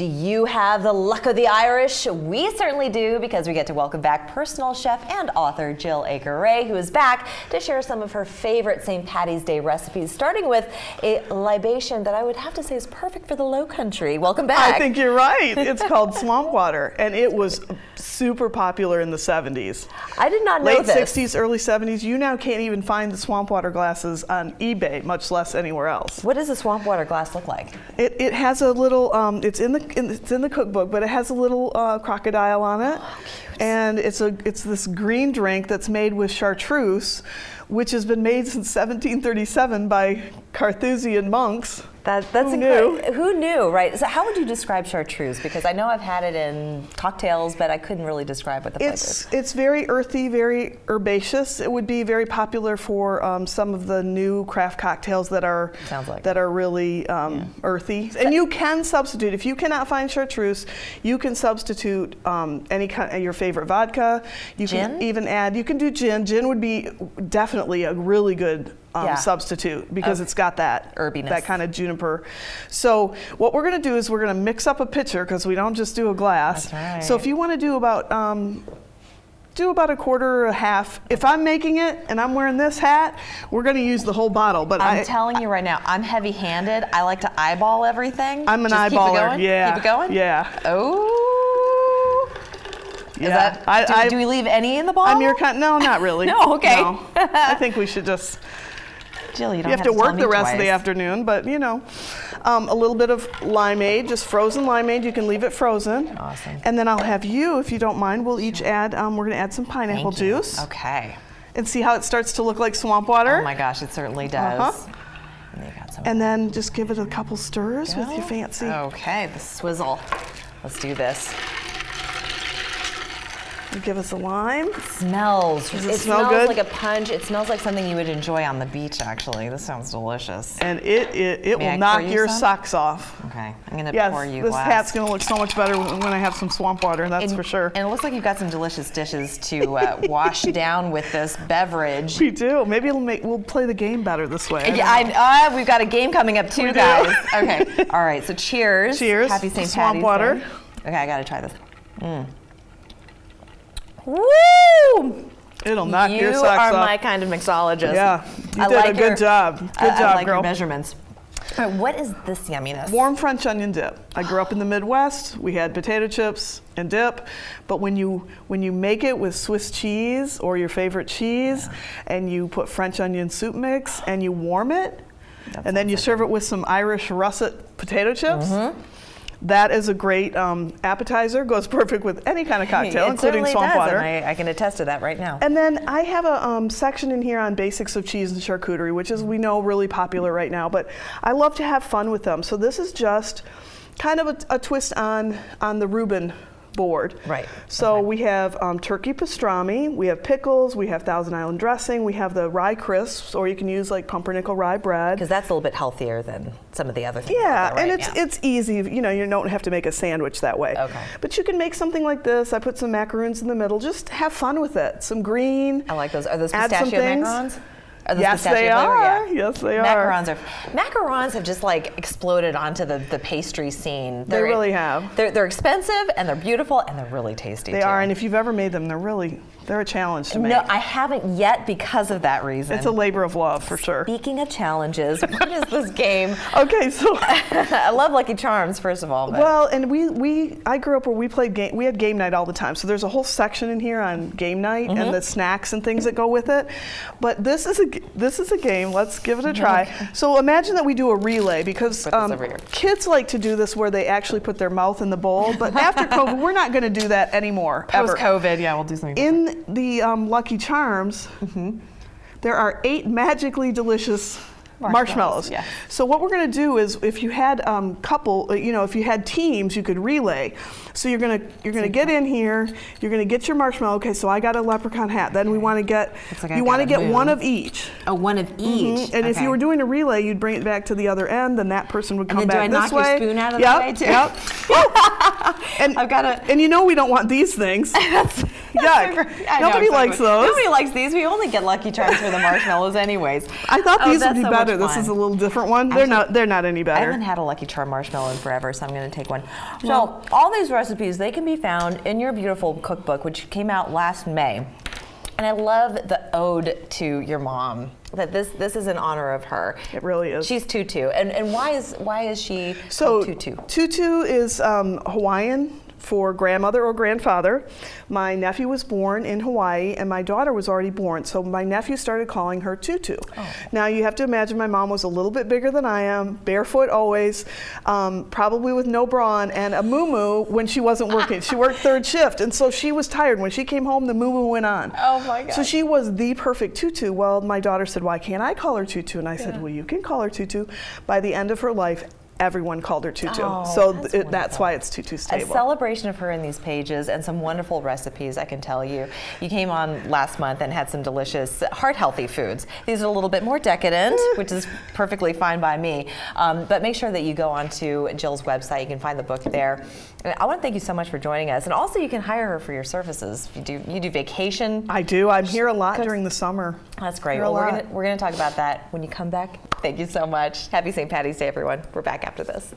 Do you have the luck of the Irish? We certainly do, because we get to welcome back personal chef and author Jill Aker-Ray, who is back to share some of her favorite St. Patty's Day recipes, starting with a libation that I would have to say is perfect for the Low Country. Welcome back. I think you're right. It's called swamp water, and it was super popular in the 70s. I did not know Late this. 60s, early 70s. You now can't even find the swamp water glasses on eBay, much less anywhere else. What does a swamp water glass look like? It has a little, it's in the cookbook, but it has a little crocodile on it. Oh, cute. And it's this green drink that's made with chartreuse, which has been made since 1737 by Carthusian monks. That's Who knew? Who knew, right? So how would you describe chartreuse? Because I know I've had it in cocktails, but I couldn't really describe what the flavor is. It's very earthy, very herbaceous. It would be very popular for some of the new craft cocktails that are really earthy. And you can substitute, if you cannot find chartreuse, you can substitute any kind of your favorite vodka. You Gin? can even add. You can do gin. Gin would be definitely a really good substitute, because it's got that herbiness, that kind of juniper. So what we're going to do is we're going to mix up a pitcher, because we don't just do a glass. That's right. So if you want to do about a quarter or a half. If I'm making it and I'm wearing this hat, we're going to use the whole bottle. But I'm telling you right now, I'm heavy-handed. I like to eyeball everything. I'm an Just eyeballer. Keep it going? Yeah. Keep it going? Yeah. Oh. Yeah. Do we leave any in the bottle? I'm your kind. No, not really. No. Okay. No. I think we should just. Jill, you don't You have to work the rest twice. of the afternoon, but you know, a little bit of limeade, just frozen limeade. You can leave it frozen. Awesome. And then I'll have you, if you don't mind, we'll each add. We're going to add some pineapple juice. Okay. And see how it starts to look like swamp water. Oh my gosh, it certainly does. And then just give it a couple stirs with your fancy. Okay, the swizzle. Let's do this. Give us a lime. It smells. Does it smell smells good? like a punch. It smells like something you would enjoy on the beach, actually. This sounds delicious. And it May I will knock pour you your some? socks off. Okay, I'm gonna pour you this glass. hat's gonna look so much better when I have some swamp water, that's for sure. And it looks like you've got some delicious dishes to wash down with this beverage. We do. Maybe we'll play the game better this way. Yeah, we've got a game coming up too, We do. guys. Okay, all right, so cheers. Cheers. Happy St. Swamp Patty's water. Day. Okay, I gotta try this. Woo! It'll knock your You socks are off. my kind of mixologist. Yeah, you I did like a good job. I job, like girl. your measurements. All right, what is this yumminess? Warm French onion dip. I grew up in the Midwest. We had potato chips and dip, but when you make it with Swiss cheese or your favorite cheese, and you put French onion soup mix and you warm it, and then you serve it with some Irish russet potato chips. That is a great appetizer. Goes perfect with any kind of cocktail, including swamp water. And I can attest to that right now. And then I have a section in here on basics of cheese and charcuterie, which is, we know, really popular right now. But I love to have fun with them. So this is just kind of a twist on the Reuben board. Right. So we have turkey pastrami, we have pickles, we have Thousand Island dressing, we have the rye crisps, or you can use like pumpernickel rye bread. Because that's a little bit healthier than some of the other things. Yeah, right? and it's easy. You know, you don't have to make a sandwich that way. Okay. But you can make something like this. I put some macaroons in the middle. Just have fun with it. Some green. I like those. Are those add some pistachio things. macarons? Are those Yes, pistachio they flavor? are. Yeah. Yes, they are. Macarons have just like exploded onto the pastry scene. They really have. They're expensive and they're beautiful and they're really tasty. They are, and if you've ever made them, they're a challenge to make. No, I haven't yet because of that reason. It's a labor of love for sure. Speaking of challenges, what is this game? Okay, so I love Lucky Charms, first of all. But. well, and I grew up where we played game. We had game night all the time. So there's a whole section in here on game night and the snacks and things that go with it. But this is a game. Let's give it a try. Okay. So imagine that we do a relay, because Put this over here. kids like to do this where they actually put their mouth in the bowl. But after COVID, we're not going to do that anymore. ever. Post-COVID, yeah, we'll do something. In the Lucky Charms, there are 8 magically delicious marshmallows. Yeah. So what we're going to do is, if you had if you had teams, you could relay. So you're going to get in here. You're going to get your marshmallow. Okay, so I got a leprechaun hat. Then we want to get one of each. Oh, one of each. And if you were doing a relay, you'd bring it back to the other end. Then that person would come back this way. Do I knock your spoon out of the way too? Yep. And I've got and you know we don't want these things. Yuck. Nobody likes those. Nobody likes these. We only get Lucky Charms for the marshmallows anyways. I thought these would that's be so better. much This fun. is a little different one. They're not any I better. haven't had a Lucky Charm marshmallow in forever, so I'm going to take one. So all these recipes, they can be found in your beautiful cookbook, which came out last May. And I love the ode to your mom. That this is in honor of her. It really is. She's Tutu, and why is she So called Tutu? Tutu is Hawaiian for grandmother or grandfather. My nephew was born in Hawaii and my daughter was already born, so my nephew started calling her Tutu. Now you have to imagine my mom was a little bit bigger than I am, barefoot always, probably with no bra on, and a muumuu when she wasn't working. She worked third shift, and so she was tired. When she came home, the muumuu went on. Oh my God. So she was the perfect Tutu. Well, my daughter said, why can't I call her Tutu? And I said, well, you can call her Tutu. By the end of her life, everyone called her Tutu. Oh, So that's that's why it's Tutu's A Table. celebration of her in these pages and some wonderful recipes, I can tell you. You came on last month and had some delicious, heart-healthy foods. These are a little bit more decadent, which is perfectly fine by me. But make sure that you go onto Jill's website. You can find the book there. And I want to thank you so much for joining us. And also, you can hire her for your services. You do vacation. I do. I'm here a lot during the summer. That's great. Here a Well, lot. we're gonna talk about that when you come back. Thank you so much. Happy St. Patty's Day, everyone. We're back after this.